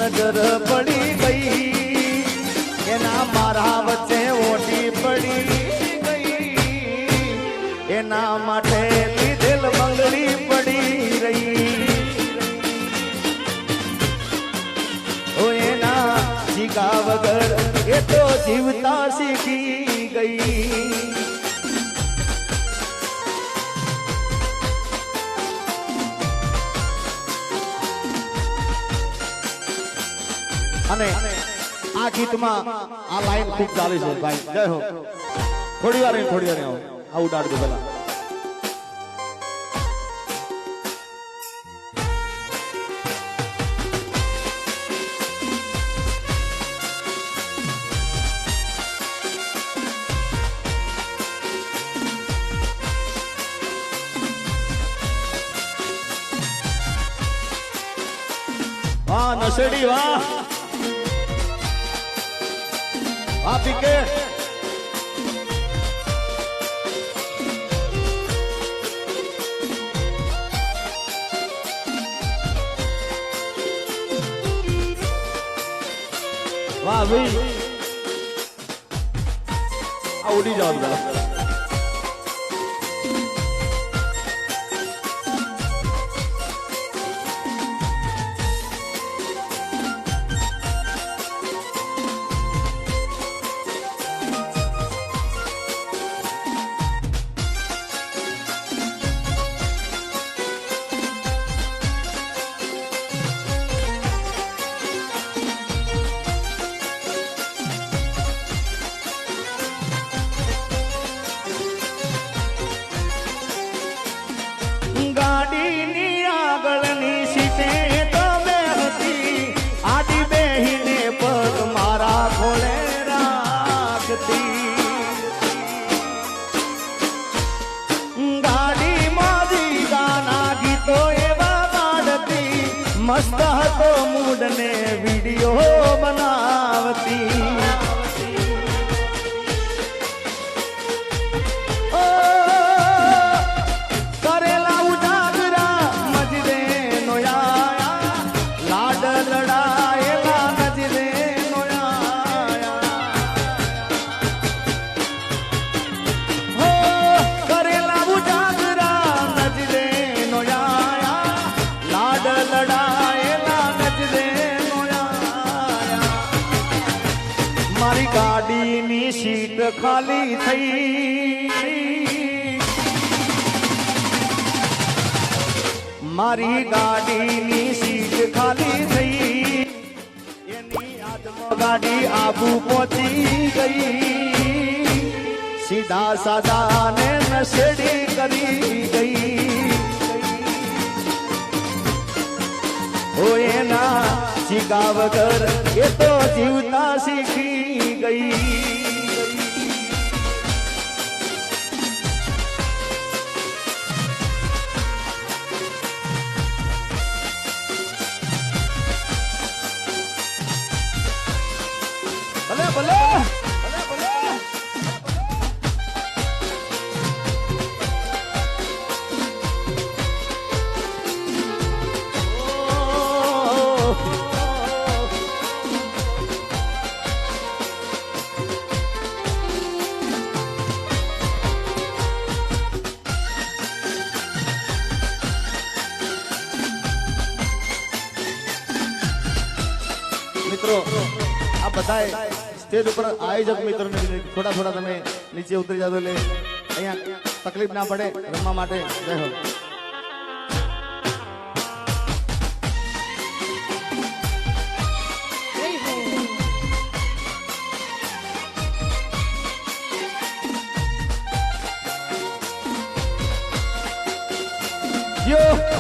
નજર પડી ગઈ એના મારા વચ્ચે ઓટી પડી ગઈ એના માટે લીધેલ બંગડી પડી રહી ઓ એના જીગા વગર એ તો જીવતા શીખી ગઈ અને આ ગીતમાં આ લાઈન ખૂબ ચાલી છે ભાઈ જય હો થોડી વાર આવું ઉડાડજો પેલા વાહ નસેડી વાહ વાહ પીકે વાહ ભાઈ આ ઉડી જાવ પેલા મસ્ત હતો મૂડ ને વિડિયો બનાવતી કરેલા ઉજાગરા મજરે નોયા લાડ લડાયેલા નજરે નોયા હો કરેલા ઉજાગરા નજરે નોયા લાડ લડા મારી ગાડીની સીટ ખાલી થઈ મારી ગાડીની સીટ ખાલી થઈ એની યાદમાં ગાડી આબુ પહોંચી ગઈ સીધા સાદા ને નશેડી કરી ગઈ ઓ એના જીગા વગર એ તો જીવતા શીખી ગઈ ભલે ભલે મિત્રો આ બધા સ્ટેજ ઉપર આયોજક મિત્રોને થોડા તમે નીચે ઉતરી જાવ એટલે અહીંયા તકલીફ ના પડે રમવા માટે જય હો yo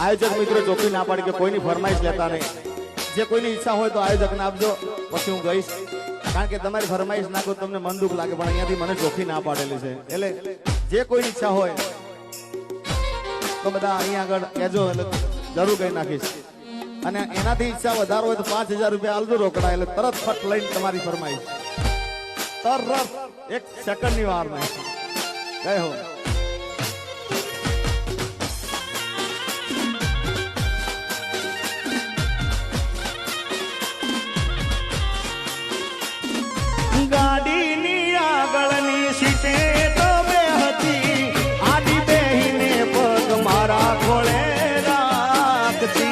આયોજક મિત્રો ચોખ્ખી ના પાડી કે કોઈની ફરમાઈશ લેતા નહીં જે કોઈની ઈચ્છા હોય તો આયોજકને આપજો પછી હું ગઈશ કારણ કે તમારી ફરમાઈશ નાખો તમને મન દુઃખ લાગે પણ અહીંયાથી મને ચોખ્ખી ના પાડેલી છે એટલે જે કોઈની ઈચ્છા હોય તો બધા અહીંયા આગળ કહેજો એટલે જરૂર કહી નાખીશ અને એનાથી ઈચ્છા વધારો હોય તો 5000 રૂપિયા આલજો રોકડા એટલે તરત ફટ લઈને તમારી ફરમાઈશ તરત એક સેકન્ડની વાર નહીં ગઈ હો ગાડીની આગળની સીટે તો બે હતી આડી બેહીને પગ મારા ખોળે રાખતી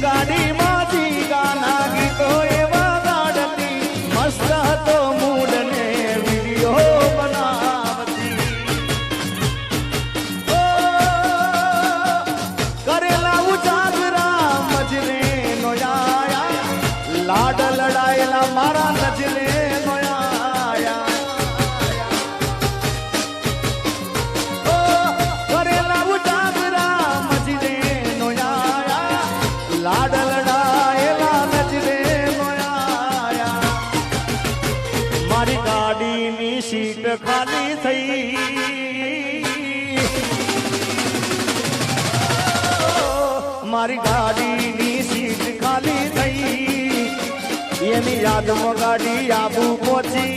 ગાડીમાંથી ગાના ગીતો એવા ગાડતી મસ્ત હતો મૂડ ને વિડીયો બનાવતી ઓ કરેલા ઉજાગરા મજરે નો લાડ લડાયેલા મારા નજરે નોયા કરેલા ઉજાગરા મજરે નોયા લાડ લડાયેલા નજરે નોયા મારી ગાડીની સીટ ખાલી થઈ મારી ગાડીની સીટ ખાલી થઈ એની યાદમાં ગાડી આબુ પહોંચી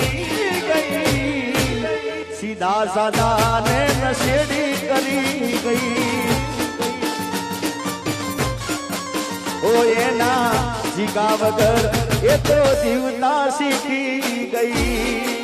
ગઈ સીધા સાદા ને નશેડી કરી ગઈ ઓ એના જીગા વગર એ તો જીવતા શીખી ગઈ